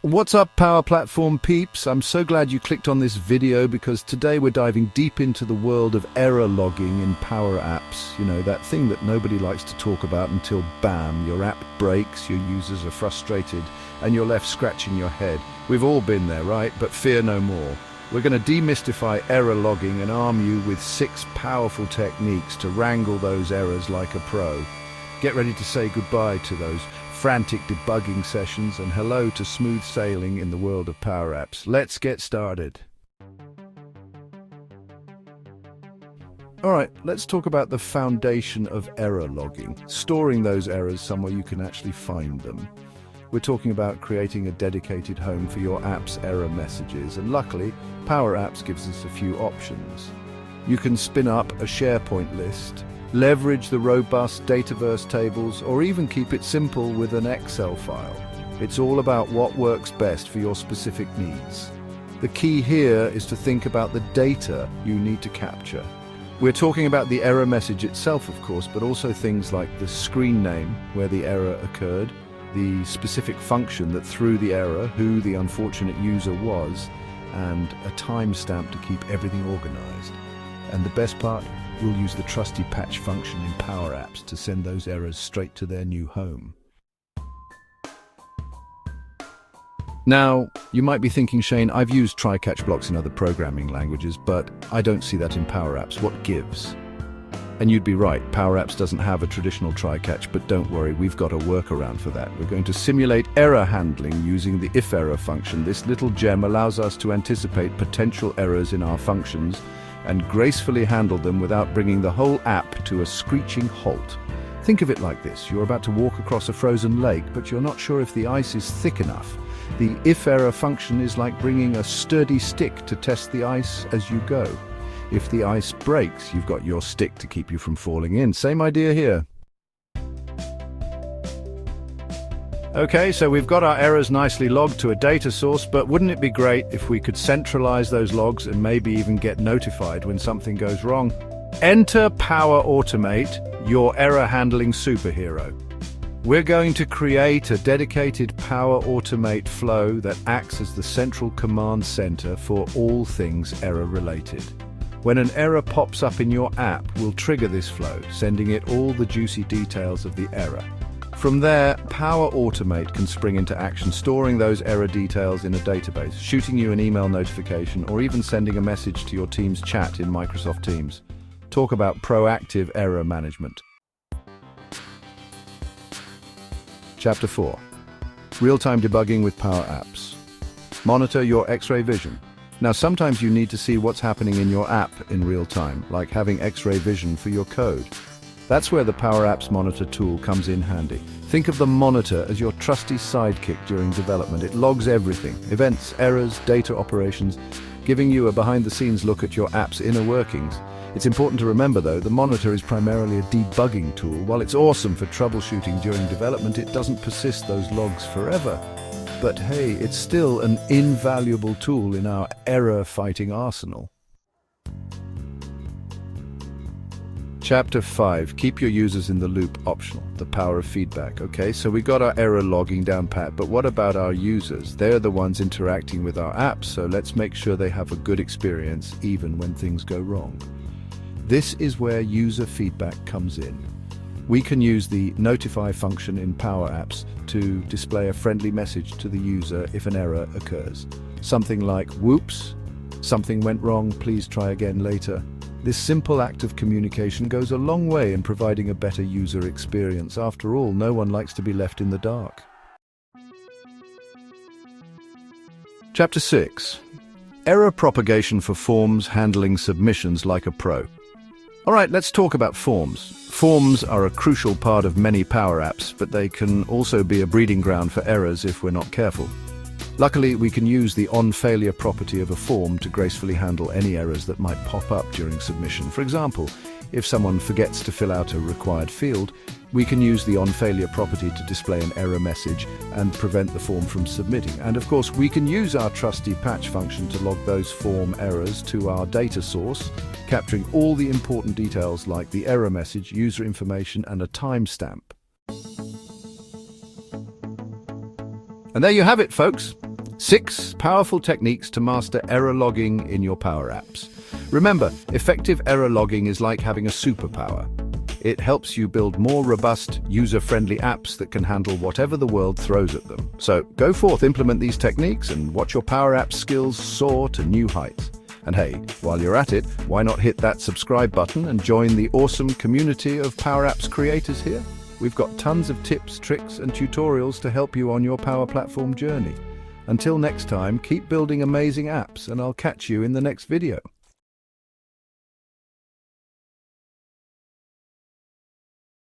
What's up, Power Platform peeps? I'm so glad you clicked on this video because today we're diving deep into the world of error logging in Power Apps. You know, that thing that nobody likes to talk about until bam, your app breaks, your users are frustrated, and you're left scratching your head. We've all been there, right? But fear no more. We're going to demystify error logging and arm you with 6 powerful techniques to wrangle those errors like a pro. Get ready to say goodbye to those frantic debugging sessions and hello to smooth sailing in the world of Power Apps. Let's get started. Alright, let's talk about the foundation of error logging, storing those errors somewhere you can actually find them. We're talking about creating a dedicated home for your app's error messages, and luckily, Power Apps gives us a few options. You can spin up a SharePoint list, leverage the robust Dataverse tables, or even keep it simple with an Excel file. It's all about what works best for your specific needs. The key here is to think about the data you need to capture. We're talking about the error message itself, of course, but also things like the screen name where the error occurred, the specific function that threw the error, who the unfortunate user was, and a timestamp to keep everything organized. And the best part? We'll use the trusty patch function in Power Apps to send those errors straight to their new home. Now, you might be thinking, Shane, I've used try-catch blocks in other programming languages, but I don't see that in Power Apps. What gives? And you'd be right, Power Apps doesn't have a traditional try-catch, but don't worry, we've got a workaround for that. We're going to simulate error handling using the if-error function. This little gem allows us to anticipate potential errors in our functions and gracefully handle them without bringing the whole app to a screeching halt. Think of it like this. You're about to walk across a frozen lake, but you're not sure if the ice is thick enough. The if-error function is like bringing a sturdy stick to test the ice as you go. If the ice breaks, you've got your stick to keep you from falling in. Same idea here. Okay, so we've got our errors nicely logged to a data source, but wouldn't it be great if we could centralize those logs and maybe even get notified when something goes wrong? Enter Power Automate, your error handling superhero. We're going to create a dedicated Power Automate flow that acts as the central command center for all things error related. When an error pops up in your app, we'll trigger this flow, sending it all the juicy details of the error. From there, Power Automate can spring into action, storing those error details in a database, shooting you an email notification, or even sending a message to your team's chat in Microsoft Teams. Talk about proactive error management. Chapter 4. Real-time debugging with Power Apps. Monitor your X-ray vision. Now, sometimes you need to see what's happening in your app in real time, like having X-ray vision for your code. That's where the Power Apps Monitor tool comes in handy. Think of the monitor as your trusty sidekick during development. It logs everything, events, errors, data operations, giving you a behind-the-scenes look at your app's inner workings. It's important to remember, though, the monitor is primarily a debugging tool. While it's awesome for troubleshooting during development, it doesn't persist those logs forever. But hey, it's still an invaluable tool in our error-fighting arsenal. Chapter 5. Keep your users in the loop optional. The power of feedback. Okay, so we got our error logging down pat, but what about our users? They're the ones interacting with our apps, so let's make sure they have a good experience even when things go wrong. This is where user feedback comes in. We can use the notify function in Power Apps to display a friendly message to the user if an error occurs. Something like, whoops, something went wrong, please try again later. This simple act of communication goes a long way in providing a better user experience. After all, no one likes to be left in the dark. Chapter 6. Error propagation for forms handling submissions like a pro. Alright, let's talk about forms. Forms are a crucial part of many Power Apps, but they can also be a breeding ground for errors if we're not careful. Luckily, we can use the on-failure property of a form to gracefully handle any errors that might pop up during submission. For example, if someone forgets to fill out a required field, we can use the on-failure property to display an error message and prevent the form from submitting. And of course, we can use our trusty patch function to log those form errors to our data source, capturing all the important details like the error message, user information, and a timestamp. And there you have it, folks. 6 powerful techniques to master error logging in your Power Apps. Remember, effective error logging is like having a superpower. It helps you build more robust, user-friendly apps that can handle whatever the world throws at them. So go forth, implement these techniques, and watch your Power Apps skills soar to new heights. And hey, while you're at it, why not hit that subscribe button and join the awesome community of Power Apps creators here? We've got tons of tips, tricks, and tutorials to help you on your Power Platform journey. Until next time, keep building amazing apps, and I'll catch you in the next video.